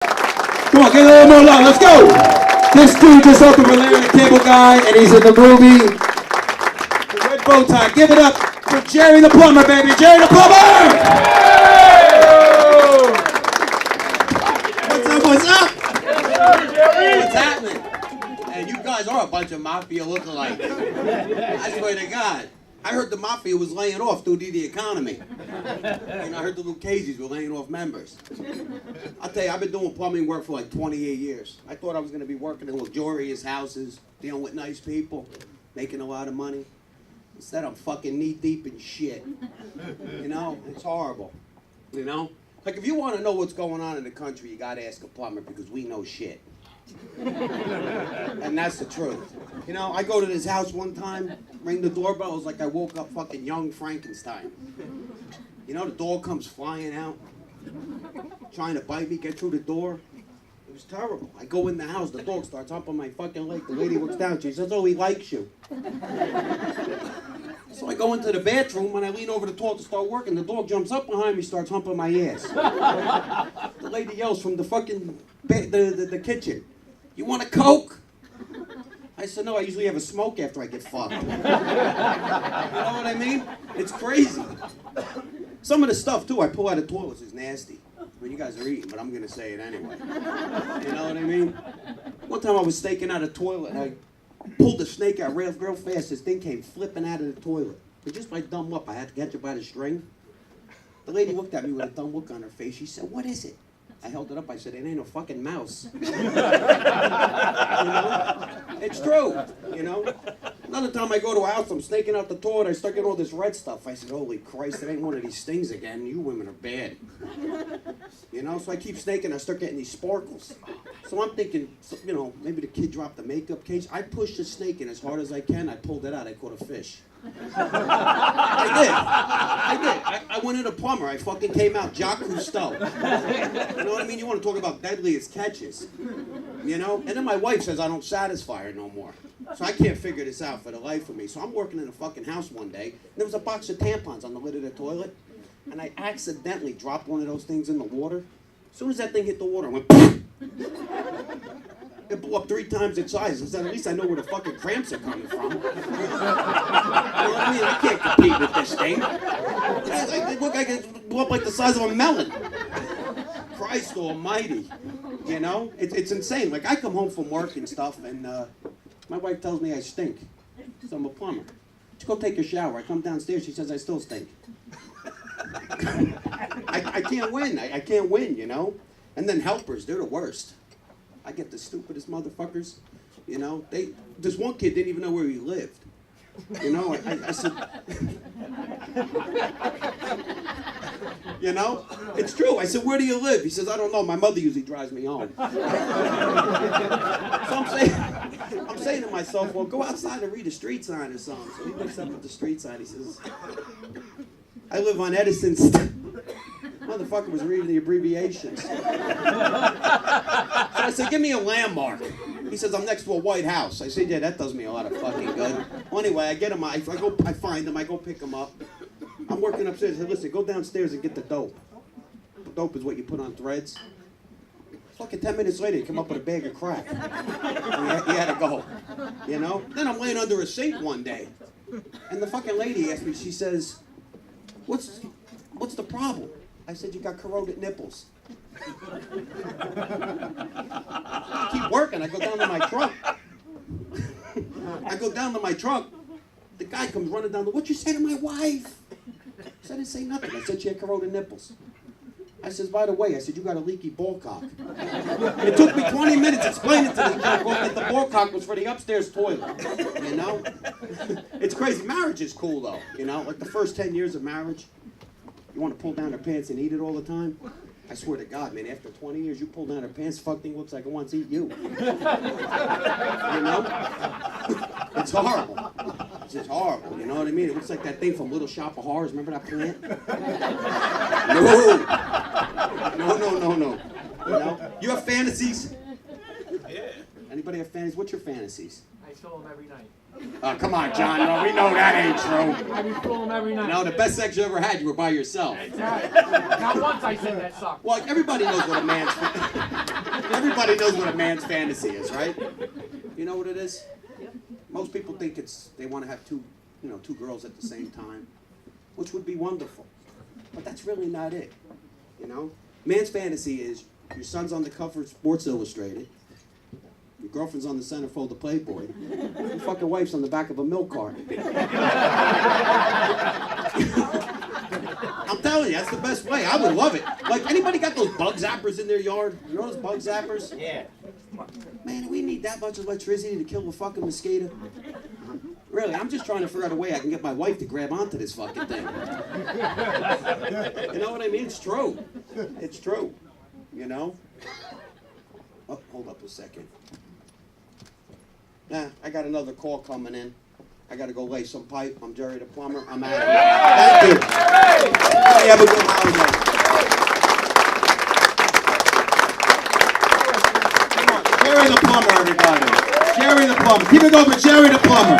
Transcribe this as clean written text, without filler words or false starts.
Come on, get a little more love. Let's go. This dude just opened for Larry the Cable Guy, and he's in the movie The Red Bow Tie. Give it up for Jerry the Plumber, baby. Jerry the Plumber! What's up, what's up? What's happening? And you guys are a bunch of mafia lookalikes. I swear to God. I heard the mafia was laying off due to the economy. And I heard the Lucchese's were laying off members. I'll tell you, I've been doing plumbing work for like 28 years. I thought I was going to be working in luxurious houses, dealing with nice people, making a lot of money. Instead, I'm fucking knee-deep in shit. You know? It's horrible. You know? Like, if you want to know what's going on in the country, you got to ask a plumber because we know shit. And that's the truth. You know, I go to this house one time, ring the doorbell, it was like I woke up fucking young Frankenstein. You know, the dog comes flying out, trying to bite me, get through the door. It was terrible. I go in the house, the dog starts humping my fucking leg. The lady looks down, she says, "Oh, he likes you." So I go into the bathroom, and I lean over the toilet to start working. The dog jumps up behind me, starts humping my ass. The lady yells from the fucking the kitchen, "You want a Coke?" I said, "No, I usually have a smoke after I get fucked." You know what I mean? It's crazy. Some of the stuff, too, I pull out of toilets is nasty. I mean, you guys are eating, but I'm going to say it anyway. You know what I mean? One time I was staking out a toilet, and I pulled the snake out real fast. This thing came flipping out of the toilet. But just by dumb luck, I had to catch it by the string. The lady looked at me with a dumb look on her face. She said, "What is it?" I held it up. I said, "It ain't a fucking mouse." You know? It's true, you know? Another time I go to a house, I'm snaking out the toilet, I start getting all this red stuff. I said, "Holy Christ, it ain't one of these things again. You women are bad." You know, so I keep snaking, I start getting these sparkles. So I'm thinking, you know, maybe the kid dropped the makeup case. I pushed the snake in as hard as I can. I pulled it out. I caught a fish. I did. I went in a plumber. I fucking came out Jacques Cousteau. You know what I mean? You want to talk about deadliest catches. You know? And then my wife says I don't satisfy her no more. So I can't figure this out for the life of me. So I'm working in a fucking house one day. And there was a box of tampons on the lid of the toilet. And I accidentally dropped one of those things in the water. As soon as that thing hit the water, I went poof. It blew up 3 times its size. I said, at least I know where the fucking cramps are coming from. You know what I mean? I can't compete with this thing. It looked like it blew up like the size of a melon. Christ almighty. You know? It's insane. Like, I come home from work and stuff, and my wife tells me I stink. So I'm a plumber. Just go take a shower. I come downstairs, she says I still stink. I can't win. I can't win, you know? And then helpers, they're the worst. I get the stupidest motherfuckers, you know. This one kid didn't even know where he lived. You know, I said, you know, it's true. I said, "Where do you live?" He says, "I don't know. My mother usually drives me home." So I'm saying to myself, well, go outside and read a street sign or something. So he looks up at the street sign. He says, "I live on Edison Street." Motherfucker was reading the abbreviations. So I said, "Give me a landmark." He says, "I'm next to a White House." I said, "Yeah, that does me a lot of fucking good." Well, anyway, I get him. I find him. I go pick him up. I'm working upstairs. I said, "Listen, go downstairs and get the dope." The dope is what you put on threads. Fucking 10 minutes later, he come up with a bag of crack. He had to go. You know? Then I'm laying under a sink one day, and the fucking lady asked me. She says, "What's the problem?" I said, "You got corroded nipples." I keep working. I go down to my truck. The guy comes running down. "What'd you say to my wife?" I said, "I didn't say nothing. I said she had corroded nipples." I says, "By the way," I said, "you got a leaky ball cock." It took me 20 minutes explaining to this jerk that the ball cock was for the upstairs toilet. You know? It's crazy. Marriage is cool, though. You know? Like the first 10 years of marriage. You want to pull down her pants and eat it all the time? I swear to God, man, after 20 years, you pull down her pants, fuck thing looks like it wants to eat you. You know? It's horrible. It's just horrible, you know what I mean? It looks like that thing from Little Shop of Horrors. Remember that plant? No. You know? You have fantasies? Yeah. Anybody have fantasies? What's your fantasies? I film them every night. Oh, come on, John. No, we know that ain't true. I be fooling him every night. No, the best sex you ever had, you were by yourself. Not once I said that sucked. Well, everybody knows what a man's everybody knows what a man's fantasy is, right? You know what it is? Most people think they want to have two girls at the same time, which would be wonderful. But that's really not it. You know? Man's fantasy is your son's on the cover of Sports Illustrated, your girlfriend's on the centerfold of Playboy, your fucking wife's on the back of a milk carton. I'm telling you, that's the best way. I would love it. Like, anybody got those bug zappers in their yard? You know those bug zappers? Yeah. Man, do we need that much electricity to kill a fucking mosquito? Really, I'm just trying to figure out a way I can get my wife to grab onto this fucking thing. You know what I mean? It's true. It's true. You know? Oh, hold up a second. Nah, I got another call coming in. I got to go lay some pipe. I'm Jerry the Plumber. I'm out of here. Thank you. Everybody have a good holiday. Jerry the Plumber, everybody. Jerry the Plumber. Keep it going, Jerry the Plumber.